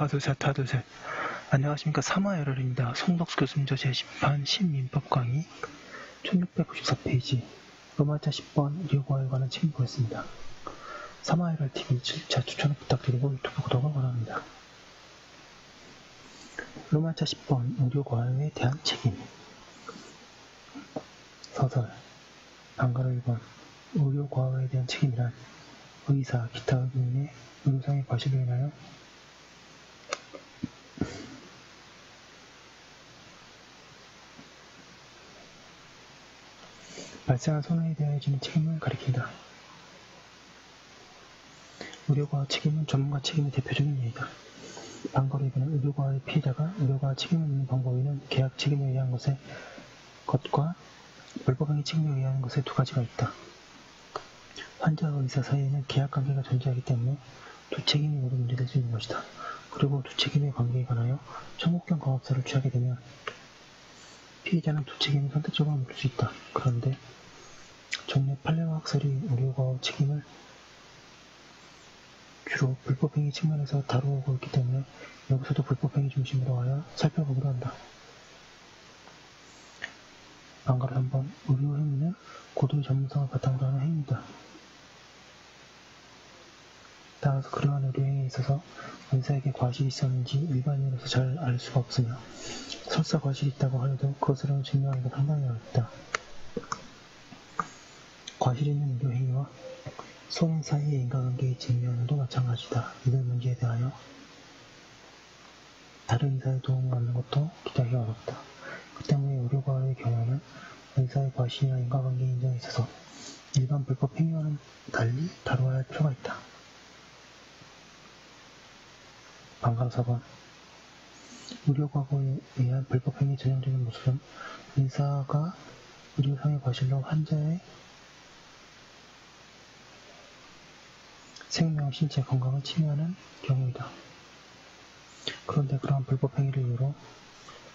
하두셋 하두셋. 안녕하십니까. 사마에럴입니다. 송덕수 교수님 제10판 신민법 강의 1694페이지 로마자 10번 의료과에 관한 책 보겠습니다. 사마에럴TV 7차 추천을 부탁드리고 유튜브 구독을 원합니다. 로마자 10번 의료과에 대한 책임. 서설 방가로 1번 의료과에 대한 책임이란 의사, 기타 의료인의 의료상의 과실로 인하여 발생한 손해에 대하여 지는 책임을 가리킨다. 의료과의 책임은 전문가 책임의 대표적인 예이다. 방가로 2번은 의료과의 피해자가 의료과의 책임을 묻는 방법에는 계약 책임에 의한 것과 불법행위 책임에 의한 것의 두 가지가 있다. 환자와 의사 사이에는 계약관계가 존재하기 때문에 두 책임이 모두 문제될 수 있는 것이다. 그리고 두 책임의 관계에 관하여 청구권 강압사를 취하게 되면 피해자는 두 책임을 선택적으로 묻을 수 있다. 그런데 종래 판례와 학설이 의료과의 책임을 주로 불법행위 측면에서 다루고 있기 때문에 여기서도 불법행위 중심으로 하여 살펴보기로 한다. 방가로 3번 의료행위는 고도의 전문성을 바탕으로 하는 행위이다. 따라서 그러한 의료행위에 있어서 의사에게 과실이 있었는지 일반인으로서 잘 알 수가 없으며 설사 과실이 있다고 하여도 그것으로는 증명하기가 상당히 어렵다. 과실이 있는 의료행위와 소인 사이의 인과관계의 증명도 마찬가지다. 이들 문제에 대하여 다른 의사의 도움을 받는 것도 기대하기 어렵다. 그 때문에 의료과의 경우는 의사의 과실이나 인과관계 인정에 있어서 일반 불법 행위와는 달리 다루어야 할 필요가 있다. 방가로 4번 의료과거에 의한 불법행위의 전형적인 모습은 의사가 의료상의 과실로 환자의 생명, 신체, 건강을 침해하는 경우이다. 그런데 그러한 불법행위를 이유로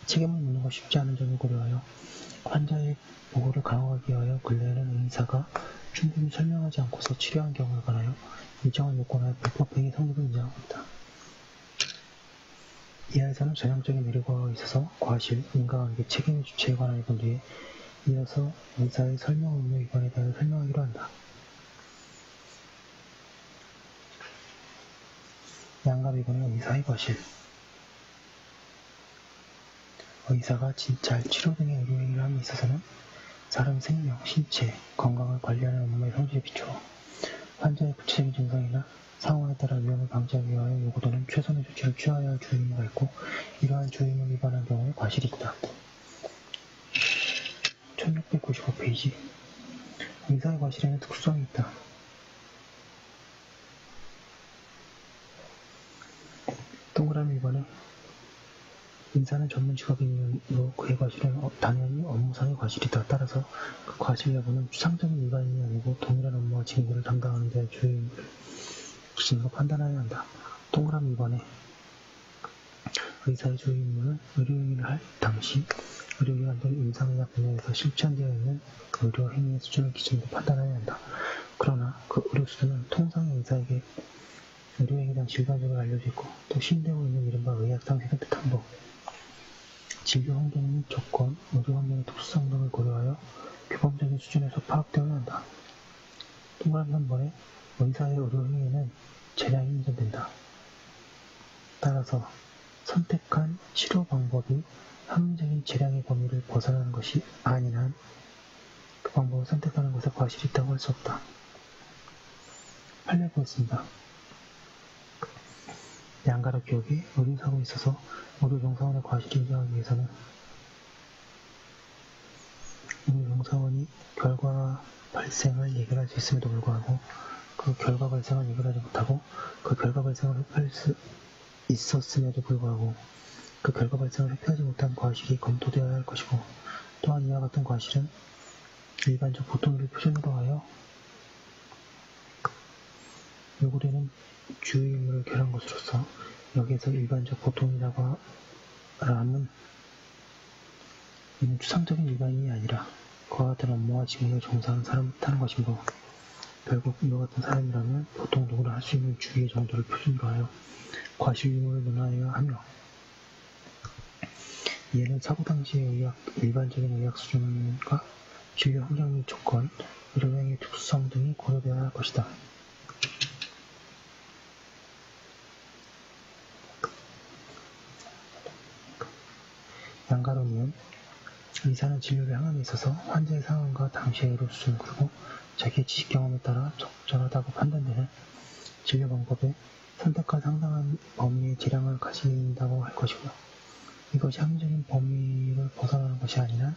책임을 묻는 것이 쉽지 않은 점을 고려하여 환자의 보호를 강화하기 위하여 근래에는 의사가 충분히 설명하지 않고서 치료한 경우에 관하여 일정한 요건하에 불법행위 성립을 인정하고 있다. 이하에서는 전형적인 의료과에 있어서 과실, 인과관계, 책임의 주체에 관하여 본 뒤에 이어서 의사의 설명 의무 위반에 대하여 설명하기로 한다. 양갑 2번은 의사의 과실. 의사가 진찰, 치료 등의 의료행위를 함에 있어서는 사람 생명, 신체, 건강을 관리하는 업무의 성질에 비추어 환자의 구체적인 증상이나 상황에 따라 위험을 방지하기 위하여 요구되는 최선의 조치를 취하여야 할 주의무가 있고 이러한 주의무를 위반한 경우에 과실이 있다. 1695페이지 의사의 과실에는 특수성이 있다. 동그라미 2번에 의사는 전문 직업이므로 그의 과실은 당연히 업무상의 과실이다. 따라서 그 과실 여부는 추상적인 일반인이 아니고 동일한 업무와 직무를 담당하는 데의 주의를 기준으로 판단해야 한다. 동그라미 2번에 의사의 주의 임무는 의료행위를 할 당시 의료기관들의 임상의학 분야에서 실천되어 있는 의료행위의 수준을 기준으로 판단해야 한다. 그러나 그 의료 수준은 통상의 의사에게 의료행위에 대한 질병적으로 알려져 있고 또 시행되고 있는 이른바 의학상식을 뜻한 법, 진료 환경 및 조건, 의료 환경의 특수성 등을 고려하여 규범적인 수준에서 파악되어야 한다. 동그라미 3번에 의사의 의료행위에는 재량이 인정된다. 따라서 선택한 치료 방법이 합리적인 재량의 범위를 벗어나는 것이 아닌 한 그 방법을 선택하는 것에 과실이 있다고 할 수 없다. 판례 보겠습니다. 양가로 기업이 의료사고에 있어서 의료종사원의 과실을 인정하기 위해서는 의료종사원이 결과 발생을 예견할 수 있음에도 불구하고 그 결과 발생을 예견하지 못하고 그 결과 발생을 회피할 수 있었음에도 불구하고 그 결과 발생을 회피하지 못한 과실이 검토되어야 할 것이고 또한 이와 같은 과실은 일반적 보통의를 표준으로 하여 요구되는 주의 의무를 결한 것으로서 여기에서 일반적 보통이라고 함은 이는 추상적인 일반인이 아니라 그와 같은 업무와 직무에 종사하는 사람을 뜻하는 것이므로 결국 이와 같은 사람이라면 보통 누구나 할 수 있는 주의 정도를 표준으로 하여 과실 유무를 논하여야 하며, 이에는 사고 당시의 일반적인 의학 수준과 진료 환경 및 조건, 의료행위 특수성 등이 고려되어야 할 것이다. 양가론이은 의사는 진료를 향함에 있어서 환자의 상황과 당시의 의료 수준 그리고 자기의 지식 경험에 따라 적절하다고 판단되는 진료 방법에 선택과 상당한 범위의 재량을 가진다고 할 것이고요. 이것이 합리적인 범위를 벗어나는 것이 아니라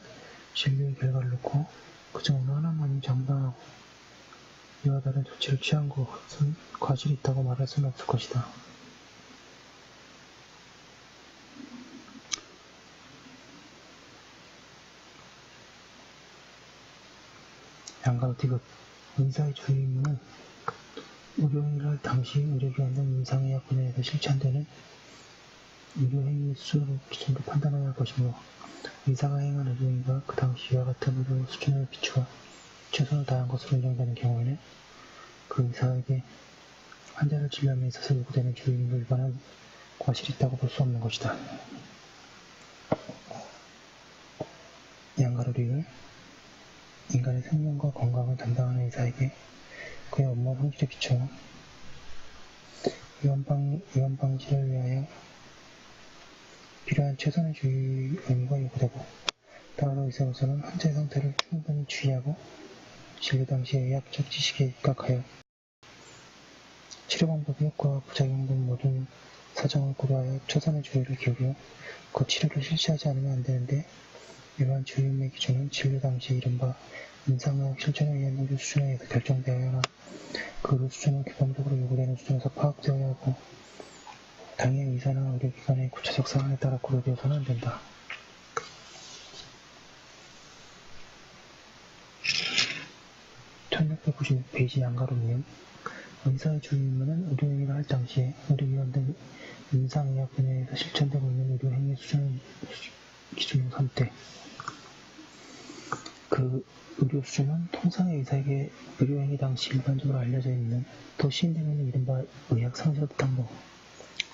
진료의 결과를 놓고 그중 어느 하나만이 정당하고 이와 다른 조치를 취한 것은 과실이 있다고 말할 수는 없을 것이다. 양가로 디귿 의사의 주요 임무는 의료행위를 할 당시 의료기관 등 임상의학 분야에서 실천되는 의료행위 수준을 기준으로 판단해야 할 것이므로 의사가 행한 의료행위가 그 당시와 같은 의료 수준을 비추어 최선을 다한 것으로 인정되는 경우에는 그 의사에게 환자를 진료함에 있어서 요구되는 주요 임무를 위반한 과실이 있다고 볼 수 없는 것이다. 양가로 리을 인간의 생명과 건강을 담당하는 의사에게 그의 업무 성질에 비추어 위험 방지를 위하여 필요한 최선의 주의 의무가 요구되고, 따라서 의사로서는 환자의 상태를 충분히 주의하고 진료 당시의 의학적 지식에 입각하여 치료 방법의 효과와 부작용 등 모든 사정을 고려하여 최선의 주의를 기울여 그 치료를 실시하지 않으면 안 되는데, 이러한 주의 의무의 기준은 진료 당시 이른바 임상의학 실천에 의한 의료 수준에 의해서 결정되어야 하나 그 의료 수준은 기본적으로 요구되는 수준에서 파악되어야 하고 당해 의사나 의료기관의 구체적 사안에 따라 고려되어서는 안 된다. (1696페이지) 양가론이은 의사의 주요 임무는 의료행위를 할 당시에 의료기관 등 임상의학 분야에서 실천되고 있는 의료행위 수준을 기준으로 삼되, 그 의료 수준은 통상의 의사에게 의료행위 당시 일반적으로 알려져 있는 또 시인되고 있는 이른바 의학 상식 담보,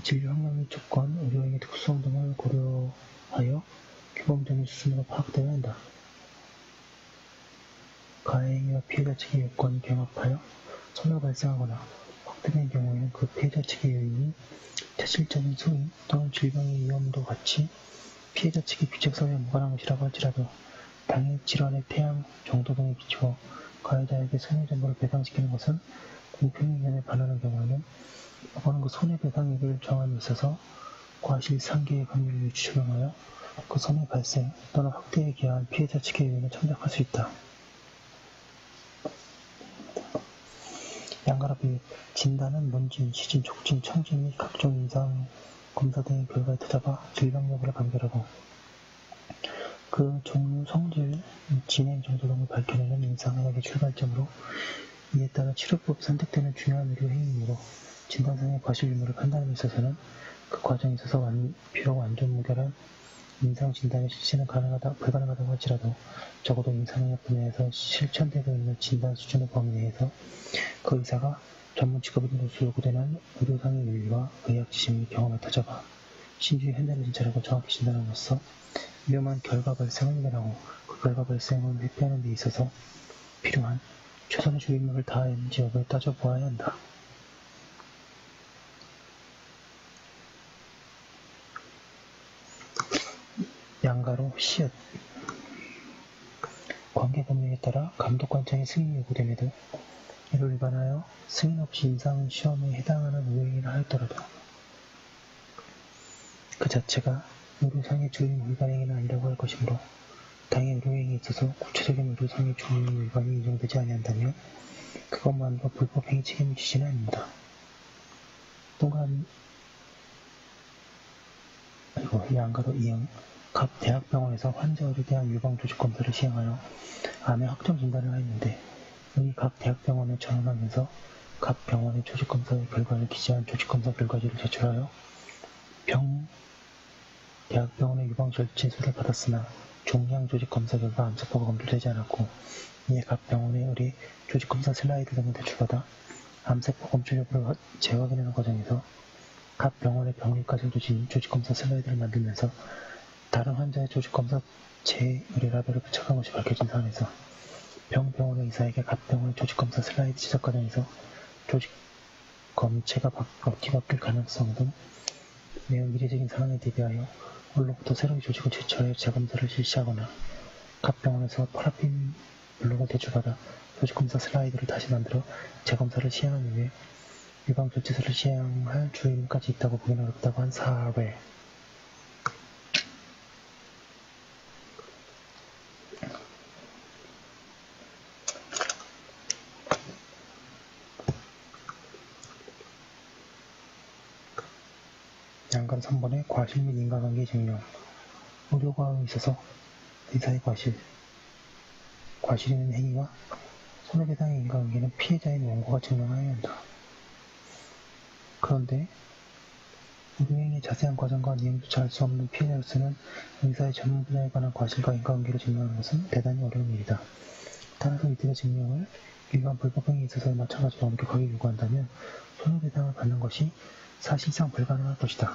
진료 환경 및 조건, 의료행위 특수성 등을 고려하여 규범적인 수준으로 파악되어야 한다. 가해 행위와 피해자 측의 요건이 경합하여 손해가 발생하거나 확대된 경우에는 그 피해자 측의 요인이 태실적인 소임 또는 질병의 위험도 같이 피해자 측의 비책사유와 무관한 것이라고 할지라도 당해 질환의 태양 정도 등에 비추어 가해자에게 손해정보를 배상시키는 것은 공평의견에 반하는 경우에는 이거는 그 손해배상액을 정함에 있어서 과실 상계의 확률을 추정하여 그 손해 발생 또는 확대에 기여한 피해자 측의 요인을 참작할 수 있다. 양가로 비유 진단은 문진, 시진, 촉진, 청진 및 각종 임상 검사 등의 결과에 찾아봐 질병 여부를 판별하고 그 종류, 성질, 진행 정도 등을 밝혀내는 임상의학의 출발점으로 이에 따라 치료법이 선택되는 중요한 의료 행위이므로 진단상의 과실 유무를 판단함에 있어서는 그 과정에 있어서 비록 완전 무결한 임상 진단의 실시는 불가능하다고 할지라도 적어도 임상의학 분야에서 실천되고 있는 진단 수준의 범위 내에서 그 의사가 전문 직업인으로서 요구되는 의료상의 윤리와 의학 지식 및 경험에 따져봐 신주의 현장을 진찰하고 정확히 진단함으로써 위험한 결과 발생을 예견하고 그 결과 발생을 회피하는 데 있어서 필요한 최선의 주의 임무를 다하였는지 여부를 따져보아야 한다. 양가로 시읒 관계법령에 따라 감독관청의 승인이 요구됨에도 이를 위반하여 승인 없이 임상시험에 해당하는 의료행위를 하였더라도 그 자체가 의료상의 주의임 위반 행위는 아니라고 할 것이므로 당의 의료행위에 있어서 구체적인 의료상의 주의임 위반이 인정되지 아니한다면 그것만으로 불법행위 책임을 지지는 아닙니다. 또한 양가로 이응 각 대학병원에서 환자에 대한 유방조직검사를 시행하여 암의 확정 진단을 하였는데 이 각 대학병원에 전원하면서 각 병원의 조직검사의 결과를 기재한 조직검사 결과지를 제출하여 대학병원의 유방절제술을 받았으나 종양 조직검사 결과 암세포가 검출되지 않았고 이에 각 병원의 의뢰, 조직검사 슬라이드 등을 대출받아 암세포 검출 여부를 재확인하는 과정에서 각 병원의 병리과정 조직검사 슬라이드를 만들면서 다른 환자의 조직검사 재의뢰 라벨을 부착한 것이 밝혀진 사안에서 병원의 의사에게 각 병원의 조직검사 슬라이드 제작 과정에서 조직 검체가 뒤바뀔 가능성 등 매우 미래적인 상황에 대비하여 원로부터 새로운 조직을 제출하여 재검사를 실시하거나 각 병원에서 파라핀 블록을 대출받아 조직검사 슬라이드를 다시 만들어 재검사를 시행한 이후에 유방 조치술을 시행할 주의문까지 있다고 보기는 어렵다고 한 사례. 양감 3번의 과실 및 인과관계 증명. 의료과에 있어서 의사의 과실 있는 행위와 손해배상의 인과관계는 피해자인 원고가 증명하여야 한다. 그런데 의료행위의 자세한 과정과 내용조차 알 수 없는 피해자로서는 의사의 전문 분야에 관한 과실과 인과관계를 증명하는 것은 대단히 어려운 일이다. 따라서 이들의 증명을 일반 불법행위에 있어서 마찬가지로 엄격하게 요구한다면 손해배상을 받는 것이 사실상 불가능할 것이다.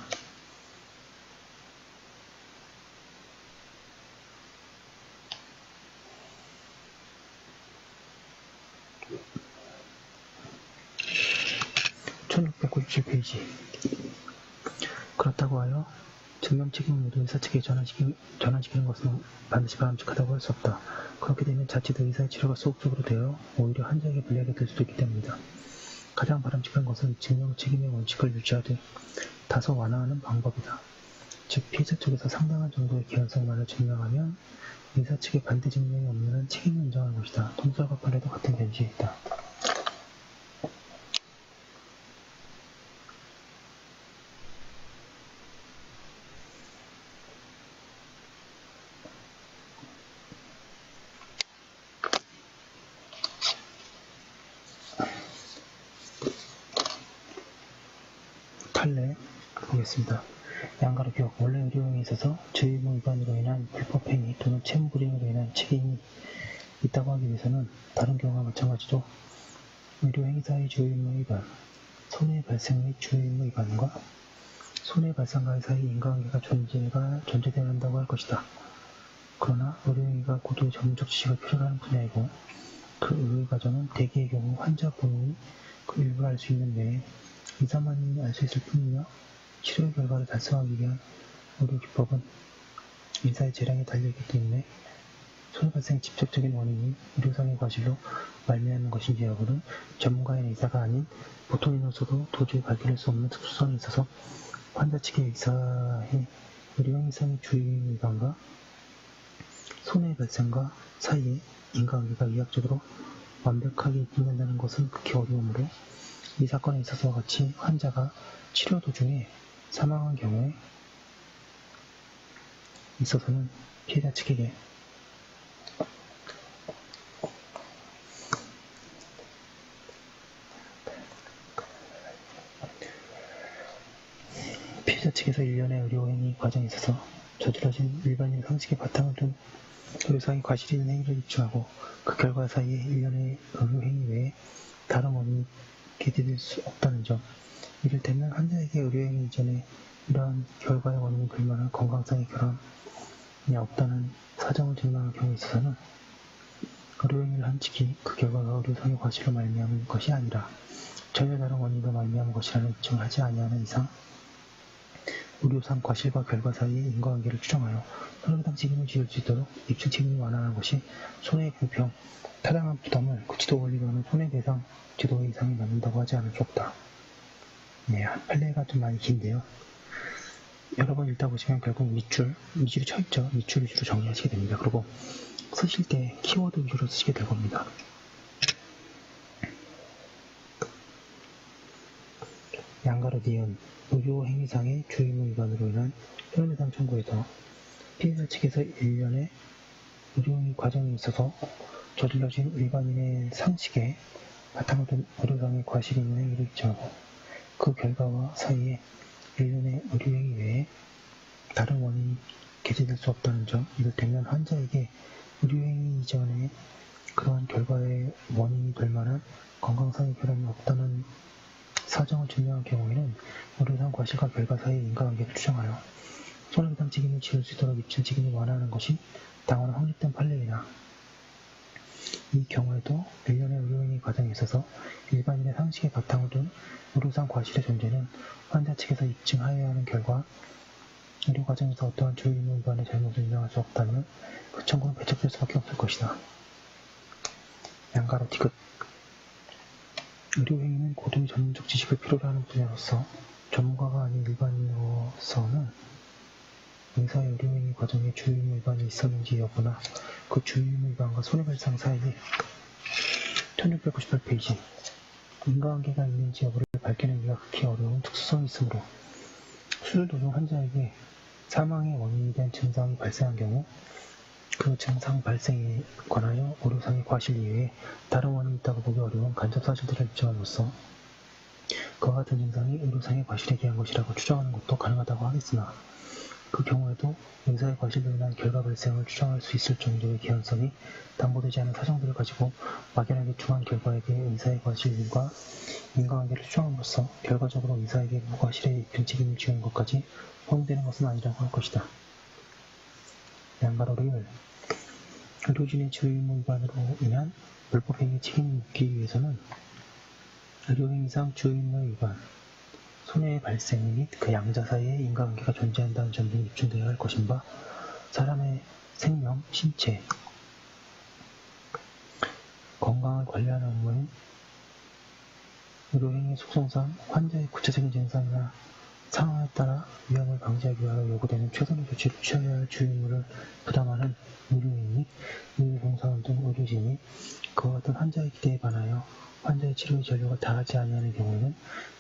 (1697페이지) 그렇다고 하여 증명 책임을 모두 의사 측에 전환시키는 것은 반드시 바람직하다고 할 수 없다. 그렇게 되면 자칫 의사의 치료가 소극적으로 되어 오히려 환자에게 불리하게 될 수도 있기 때문이다. 가장 바람직한 것은 증명 책임의 원칙을 유지하되 다소 완화하는 방법이다. 즉 피해자 쪽에서 상당한 정도의 개연성만을 증명하면 의사 측의 반대 증명이 없는 한 책임을 인정하는 것이다. 통살과 판례도 같은 견지에 있다. 판례 보겠습니다. 양가로 기억. 원래 의료행위에 있어서 주의무 위반으로 인한 불법행위 또는 채무불이행으로 인한 책임이 있다고 하기 위해서는 다른 경우와 마찬가지로 의료행위사의 주의무 위반, 손해 발생 및 주의무 위반과 손해 발생과의 사이 인과관계가 존재되어야 한다고 할 것이다. 그러나 의료행위가 고도의 전문적 지식을 필요로 하는 분야이고 그 의의 과정은 대개의 경우 환자 본인이 그 일부를 알 수 있는 외에 의사만이 알 수 있을 뿐이며 치료의 결과를 달성하기 위한 의료 기법은 의사의 재량에 달려있기 때문에 손해 발생의 직접적인 원인이 의료상의 과실로 말미암은 것인지 여부는 전문가인 의사가 아닌 보통인으로서도 도저히 발견할 수 없는 특수성이 있어서 환자 측의 의사의 의료행위상의 주의 위반과 손해 발생과 사이에 인과관계가 의학적으로 완벽하게 입증된다는 것은 극히 어려우므로 이 사건에 있어서와 같이 환자가 치료 도중에 사망한 경우에 있어서는 피해자 측에게 피해자 측에서 일련의 의료행위 과정에 있어서 저질러진 일반인 상식의 바탕을 둔 의료상의 과실이 있는 행위를 입증하고 그 결과 사이에 일련의 의료행위 외에 다른 원인이 개재될 수 없다는 점, 이를테면 환자에게 의료행위 이전에 이러한 결과의 원인이 될 만한 건강상의 결함이 없다는 사정을 증명할 경우에 있어서는 의료행위를 한 측이 그 결과가 의료상의 과실로 말미암은 것이 아니라 전혀 다른 원인으로 말미암은 것이라는 입증을 하지 아니하는 이상 의료상 과실과 결과 사이의 인과관계를 추정하여 손해배상 책임을 지을 수 있도록 입증 책임을 완화하는 것이 손해의 불평, 타당한 부담을 그 지도 원리로는 손해배상 지도의 이상이 맞는다고 하지 않을 수 없다. 네, 판례가 좀 많이 긴데요. 여러 번 읽다 보시면 결국 밑줄이 쳐있죠. 밑줄 위주로 정리하시게 됩니다. 그리고 쓰실 때 키워드 위주로 쓰시게 될 겁니다. 양가로 니은 의료행위상의 주의무 위반으로 인한 손해배상 청구에서 피해자 측에서 일련의 의료행위 과정에 있어서 저질러진 일반인의 상식에 바탕을 둔 의료상의 과실이 있는 행위를 입증하고 그 결과와 사이에 일련의 의료행위 외에 다른 원인이 개재될 수 없다는 점, 이를테면 환자에게 의료행위 이전에 그러한 결과의 원인이 될 만한 건강상의 결함이 없다는 사정을 증명한 경우에는 의료상 과실과 결과 사이의 인과관계를 추정하여 손해배상 책임을 지을 수 있도록 입증 책임을 완화하는 것이 당원의 확립된 판례이나 이 경우에도 일련의 의료행위 과정에 있어서 일반인의 상식에 바탕을 둔 의료상 과실의 존재는 환자 측에서 입증하여야 하는 결과 의료 과정에서 어떠한 주의 의무 위반의 잘못을 인정할 수 없다면 그 청구는 배척될 수밖에 없을 것이다. 양가로 디귿 의료행위는 고도의 전문적 지식을 필요로 하는 분야로서 전문가가 아닌 일반인으로서는 의사의 의료행위 과정에 주의 의무 위반이 있었는지 여부나 그 주의 의무 위반과 손해배상 사이에 1698페이지 인과관계가 있는지 여부를 밝혀내기가 극히 어려운 특수성이 있으므로 수술 도중 환자에게 사망의 원인이 된 증상이 발생한 경우 그 증상 발생에 관하여 의료상의 과실 이외에 다른 원인이 있다고 보기 어려운 간접 사실들을 입증함으로써 그와 같은 증상이 의료상의 과실에 대한 것이라고 추정하는 것도 가능하다고 하겠으나 그 경우에도 의사의 과실로 인한 결과 발생을 추정할 수 있을 정도의 개연성이 담보되지 않은 사정들을 가지고 막연하게 중한 결과에 대해 의사의 과실과 인과관계를 추정함으로써 결과적으로 의사에게 무과실의 입증 책임을 지우는 것까지 포함되는 것은 아니라고 할 것이다. 양가로 리을 의료진의 주의 의무 위반으로 인한 불법행위 책임을 묻기 위해서는 의료행위상 주의 의무 위반, 손해의 발생 및 그 양자 사이에 인과관계가 존재한다는 점 등이 입증되어야 할 것인바 사람의 생명, 신체, 건강을 관리하는 업무인 의료행위 속성상 환자의 구체적인 증상이나 상황에 따라 위험을 방지하기 위하여 요구되는 최선의 조치를 취하여야 할 주의 의무를 부담하는 의료인 및 의료봉사원 등 의료진이 그와 같은 환자의 기대에 반하여 환자의 치료의 전력을 다하지 아니하는 경우에는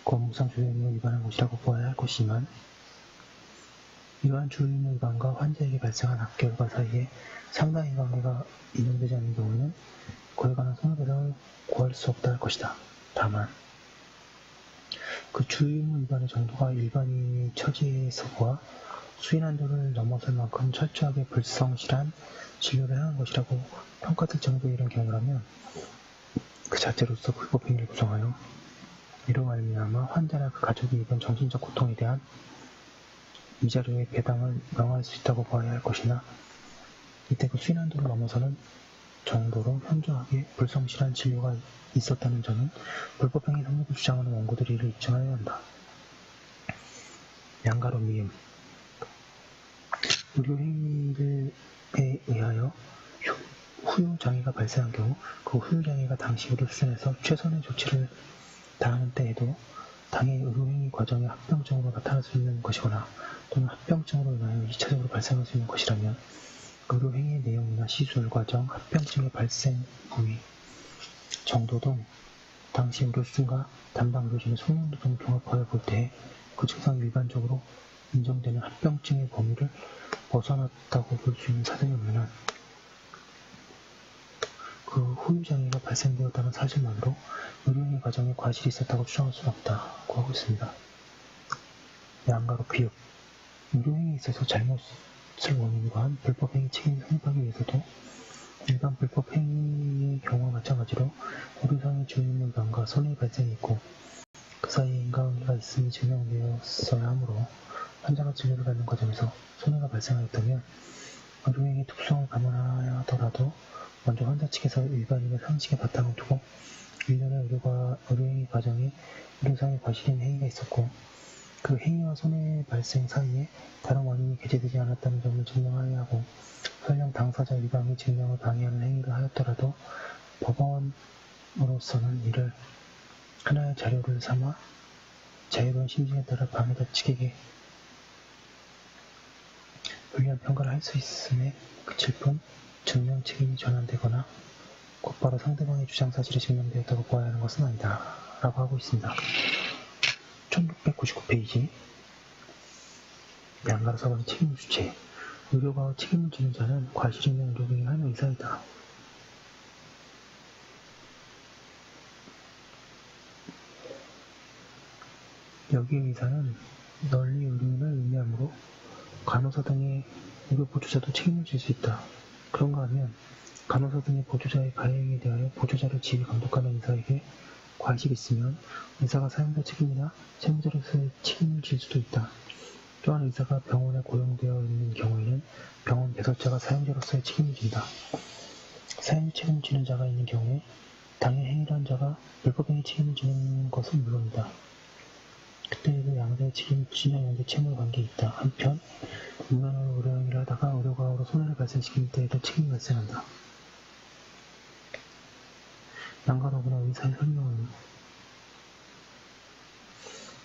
그 업무상 주의 의무를 위반한 것이라고 보아야 할 것이지만 이러한 주의 의무 위반과 환자에게 발생한 악결과 사이에 상당히 관계가 인정되지 않는 경우에는 그에 관한 손해배상을 구할 수 없다 할 것이다. 다만 그 주의 의무 위반의 정도가 일반인의 처지에서와 수인 한도를 넘어설 만큼 철저하게 불성실한 진료를 행한 것이라고 평가될 정도의 이런 경우라면 그 자체로서 불법행위를 구성하여 이로 말미암아 환자나 그 가족이 입은 정신적 고통에 대한 위자료의 배당을 명할 수 있다고 봐야 할 것이나 이때 그 수인 한도를 넘어서는 정도로 현저하게 불성실한 진료가 있었다는 점은 불법행위 성립을 주장하는 원고들이 이를 입증하여야 한다. 양가로 미음 의료행위에 의하여 후유장애가 발생한 경우 그 후유장애가 당시 의료 수준에서 최선의 조치를 다하는 때에도 당의 의료행위 과정에 합병증으로 나타날 수 있는 것이거나 또는 합병증으로 인하여 2차적으로 발생할 수 있는 것이라면 의료행위의 내용이나 시술 과정, 합병증의 발생 부위, 정도 등 당시 의료 수준과 담당 의료진의 숙련도 등을 종합하여 볼 때 그 증상이 일반적으로 인정되는 합병증의 범위를 벗어났다고 볼 수 있는 사정이 없는 한 그 후유장애가 발생되었다는 사실만으로 의료행위 과정에 과실이 있었다고 추정할 수는 없다고 하고 있습니다. 양가로 비읍 의료행위에 있어서 잘못을 원인으로 한 불법행위 책임을 성립하기 위해서도 일반 불법행위의 경우와 마찬가지로 의료상의 주의 의무 위반과 손해의 발생이 있고 그 사이에 인과관계가 있음이 증명되었어야 하므로 환자가 진료를 받는 과정에서 손해가 발생하였다면 의료행위의 특성을 감안하더라도 먼저 환자 측에서 일반인의 상식에 바탕을 두고 일련의 의료행위 과정에 의료상의 과실인 행위가 있었고 그 행위와 손해의 발생 사이에 다른 원인이 개재되지 않았다는 점을 증명하여야 하고 설령 당사자 일방이 증명을 방해하는 행위를 하였더라도 법원으로서는 이를 하나의 자료를 삼아 자유로운 심증에 따라 방해자 측에게 불리한 평가를 할 수 있음에 그칠 뿐 증명 책임이 전환되거나 곧바로 상대방의 주장 사실이 증명되었다고 보아야 하는 것은 아니다 라고 하고 있습니다. 1699페이지 양가로 사건의 책임 주체 의료가 책임을 지는 자는 과실 있는 의료행위를 하는 의사이다. 여기의 의사는 널리 의료인을 의미하므로 간호사 등의 의료보조자도 책임을 질 수 있다. 그런가 하면 간호사 등의 보조자의 가해행위에 대하여 보조자를 지휘 감독하는 의사에게 과실이 있으면 의사가 사용자 책임이나 채무자로서의 책임을 질 수도 있다. 또한 의사가 병원에 고용되어 있는 경우에는 병원 배설자가 사용자로서의 책임을 진다. 사용 책임을 지는 자가 있는 경우에 당해 행위를 한 자가 불법행위 책임을 지는 것은 물론이다. 그때에도 양자의 책임이 부진한 양자 채무 관계에 있다. 한편 무면허로 의료행위를 하다가 의료과학으로 손해를 발생시킨 때에도 책임이 발생한다. 방가로구나 의사의 설명을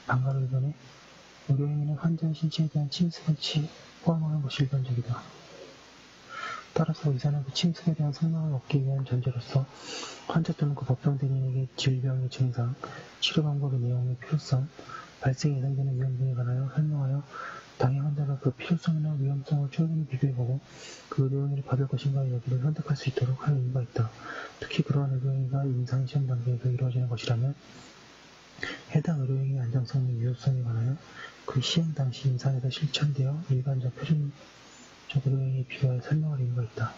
방가로 일반에 의료행위는 환자의 신체에 대한 침습을 포함하는 것이 일반적이다. 따라서 의사는 그 침습에 대한 성명을 얻기 위한 전제로서 환자 또는 그 법정 대리인에게 질병의 증상, 치료 방법의 내용의 필요성, 발생에 예상되는 위험 등에 관하여 설명하여 당해 환자가 그 필요성이나 위험성을 충분히 비교해보고 그 의료행위를 받을 것인가 여부를 선택할 수 있도록 할 의무가 있다. 특히 그러한 의료행위가 임상시험 단계에서 이루어지는 것이라면 해당 의료행위의 안정성 및 유효성에 관하여 그 시행 당시 임상에서 실천되어 일반적 표준적 의료행위에 비교하여 설명할 의무가 있다.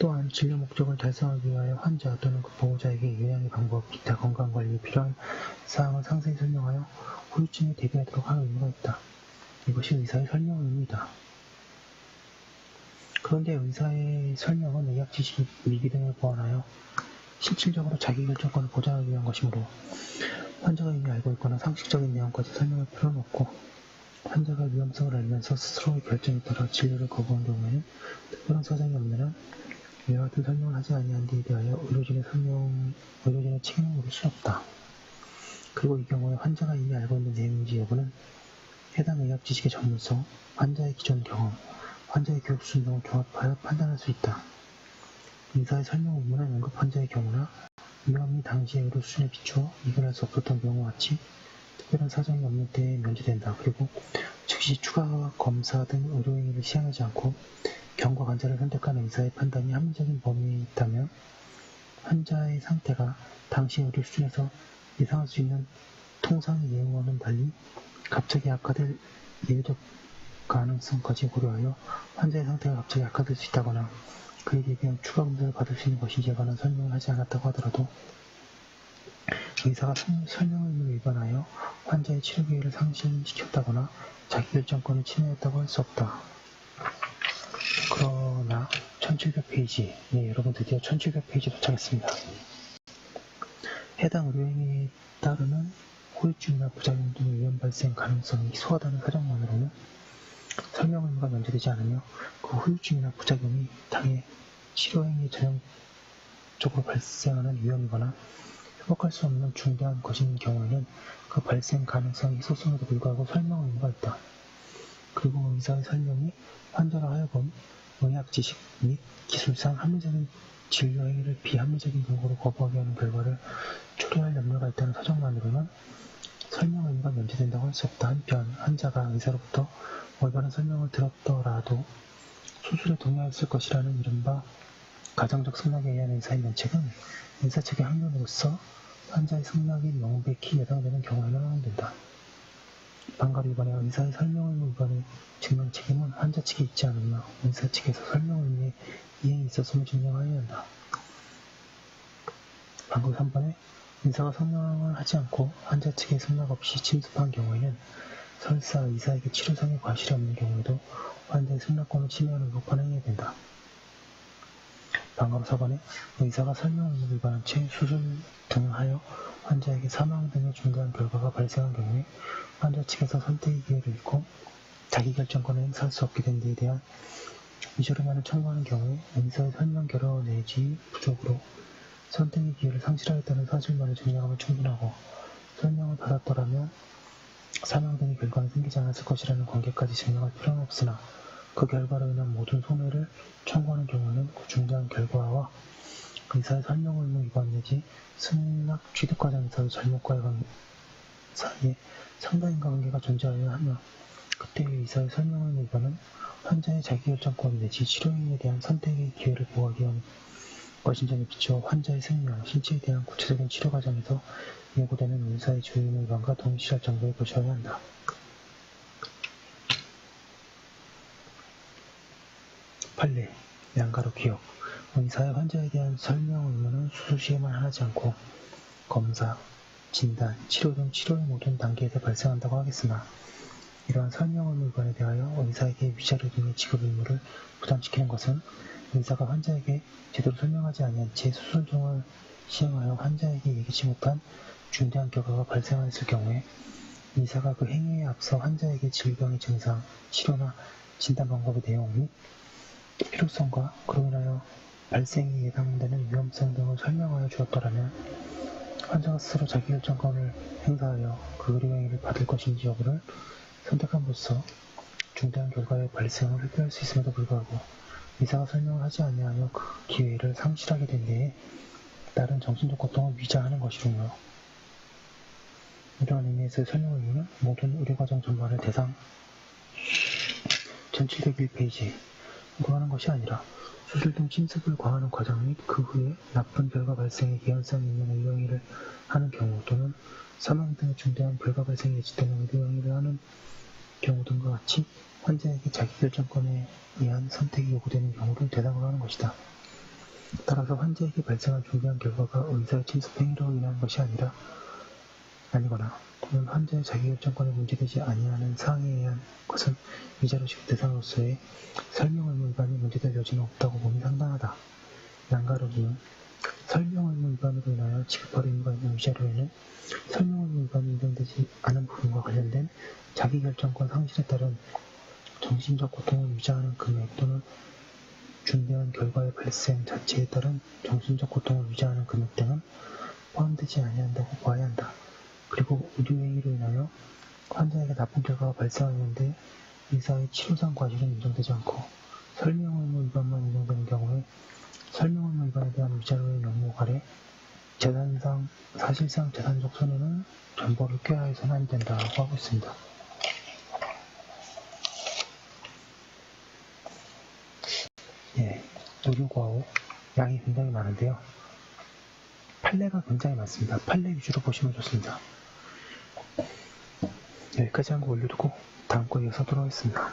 또한 진료 목적을 달성하기 위하여 환자 또는 그 보호자에게 요양의 방법, 기타 건강관리에 필요한 사항을 상세히 설명하여 후유증에 대비하도록 할 의무가 있다. 이것이 의사의 설명 의무이다. 그런데 의사의 설명은 의학 지식, 위기 등을 보완하여 실질적으로 자기결정권을 보장하기 위한 것이므로 환자가 이미 알고 있거나 상식적인 내용까지 설명할 필요는 없고 환자가 위험성을 알면서 스스로의 결정에 따라 진료를 거부한 경우에는 특별한 사정이 없는 한 이와 같은 설명을 하지 아니한 데에 대하여 의료진의 책임을 물을 수 없다. 그리고 이 경우에 환자가 이미 알고 있는 내용인지 여부는 해당 의학 지식의 전문성, 환자의 기존 경험, 환자의 교육 수준 등을 종합하여 판단할 수 있다. 의사의 설명 의무는 응급 환자의 경우나 위험이 당시의 의료 수준에 비추어 이견할 수 없었던 경우와 같이 특별한 사정이 없는 때에 면제된다. 그리고 즉시 추가 검사 등 의료행위를 시행하지 않고 경과 관찰을 선택하는 의사의 판단이 합리적인 범위에 있다면 환자의 상태가 당시 의료 수준에서 예상할 수 있는 통상의 예후와는 달리 갑자기 악화될 예외적 가능성까지 고려하여 환자의 상태가 갑자기 악화될 수 있다거나 그에 대비한 추가 검사를 받을 수 있는 것인지에 관한 설명을 하지 않았다고 하더라도 의사가 설명 의무를 위반하여 환자의 치료 기회를 상실시켰다거나 자기결정권을 침해했다고 할 수 없다. 그러나 1700페이지, 여러분 드디어 1700페이지 도착했습니다. 해당 의료행위에 따르는 후유증이나 부작용 등의 위험 발생 가능성이 소하다는 사정만으로는 설명 의무가 면제되지 않으며 그 후유증이나 부작용이 당해 치료행위에 전형적으로 발생하는 위험이거나 회복할 수 없는 중대한 것인 경우에는 그 발생 가능성이 희소성에도 불구하고 설명 의무가 있다. 그리고 의사의 설명이 환자로 하여금 의학 지식 및 기술상 합리적인 진료 행위를 비합리적인 근거로 거부하게 하는 결과를 초래할 염려가 있다는 사정만으로는 설명 의무가 면제된다고 할 수 없다. 한편 환자가 의사로부터 올바른 설명을 들었더라도 수술에 동의하였을 것이라는 이른바 가정적 승낙에 의한 의사의 면책은 의사 측의 항변으로서 환자의 승낙이 명백히 예상되는 경우에는 허용된다. 방가로 위반해 의사의 설명 의무 위반의 증명 책임은 환자 측에 있지 않으며 의사 측에서 설명 의무의 이행이 있었음을 증명하여야 한다. 방금 3번에 의사가 성명을 하지 않고 환자 측의 승낙 없이 침습한 경우에는 설사 의사에게 치료상의 과실이 없는 경우에도 환자의 승낙권을 침해하는 법관을 해야 된다. 방가로 4번에 의사가 설명 의무 위반한 채 수술 등을 하여 환자에게 사망 등의 중대한 결과가 발생한 경우에 환자 측에서 선택의 기회를 잃고 자기결정권을 행사할 수 없게 된 데에 대한 위조령만을 청구하는 경우에 의사의 설명 결여 내지 부족으로 선택의 기회를 상실하였다는 사실만을 증명하면 충분하고 설명을 받았더라면 사망 등의 결과는 생기지 않았을 것이라는 관계까지 증명할 필요는 없으나 그 결과로 인한 모든 손해를 청구하는 경우에는 그 중대한 결과와 의사의 설명 의무 위반 내지 승낙 취득 과정에서의 잘못과의 사이에 상당한 관계가 존재하여야 하며 그때의 의사의 설명 의무 위반은 환자의 자기결정권 내지 치료행위에 대한 선택의 기회를 보호하기 위한 것인 점에 비추어 환자의 생명, 신체에 대한 구체적인 치료 과정에서 예고되는 의사의 주의 의무 위반과 동시할 정도의 것이어야 한다. 판례, 양가로 기억. 의사의 환자에 대한 설명 의무는 수술 시에만 하지 않고 검사, 진단, 치료 등 치료의 모든 단계에서 발생한다고 하겠으나 이러한 설명 의무 위반에 대하여 의사에게 위자료 등의 지급 의무를 부담시키는 것은 의사가 환자에게 제대로 설명하지 아니한 채 수술 등을 시행하여 환자에게 예기치 못한 중대한 결과가 발생하였을 경우에 의사가 그 행위에 앞서 환자에게 질병의 증상, 치료나 진단 방법의 내용 및 필요성과 그로 인하여 발생이 예상되는 위험성 등을 설명하여 주었더라면 환자가 스스로 자기결정권을 행사하여 그 의료행위를 받을 것인지 여부를 선택함으로써 중대한 결과의 발생을 회피할 수 있음에도 불구하고 의사가 설명을 하지 아니하여 그 기회를 상실하게 된 데에 따른 정신적 고통을 위자하는 것이로며 이러한 의미에서의 설명 의무는 모든 의료과정 전반을 대상 1701페이지에 요구하는 것이 아니라 수술 등 침습을 과하는 과정 및 그 후에 나쁜 결과 발생의 개연성이 있는 의료행위를 하는 경우 또는 사망 등의 중대한 결과 발생이 예측되는 의료행위를 하는 경우 등과 같이 환자에게 자기결정권에 의한 선택이 요구되는 경우를 대상으로 하는 것이다. 따라서 환자에게 발생한 중대한 결과가 의사의 침습 행위로 인한 것이 아니거나 또는 환자의 자기결정권에 문제되지 아니하는 사항에 의한 것은 위자료 지급 대상으로서의 설명 의무 위반이 문제될 여지는 없다고 봄이 상당하다. 양가로는 설명 의무 위반으로 인하여 지급할 의무가 있는 위자료에는 설명 의무 위반이 인정되지 않은 부분과 관련된 자기결정권 상실에 따른 정신적 고통을 위자하는 금액 또는 중대한 결과의 발생 자체에 따른 정신적 고통을 위자하는 금액 등은 포함되지 아니한다고 보아야 한다. 그리고 의료행위로 인하여 환자에게 나쁜 결과가 발생하였는데 의사의 치료상 과실은 인정되지 않고 설명 의무 위반만 인정되는 경우에 설명 의무 위반에 대한 위자료의 명목 아래 재산상, 사실상 재산적 손해는 전보를 꾀하여서는 안 된다고 하고 있습니다. 예, 의료과목 양이 굉장히 많은데요. 판례가 굉장히 많습니다. 판례 위주로 보시면 좋습니다. 여기까지 한 거 올려두고 다음 거 이어서 하도록 하겠습니다.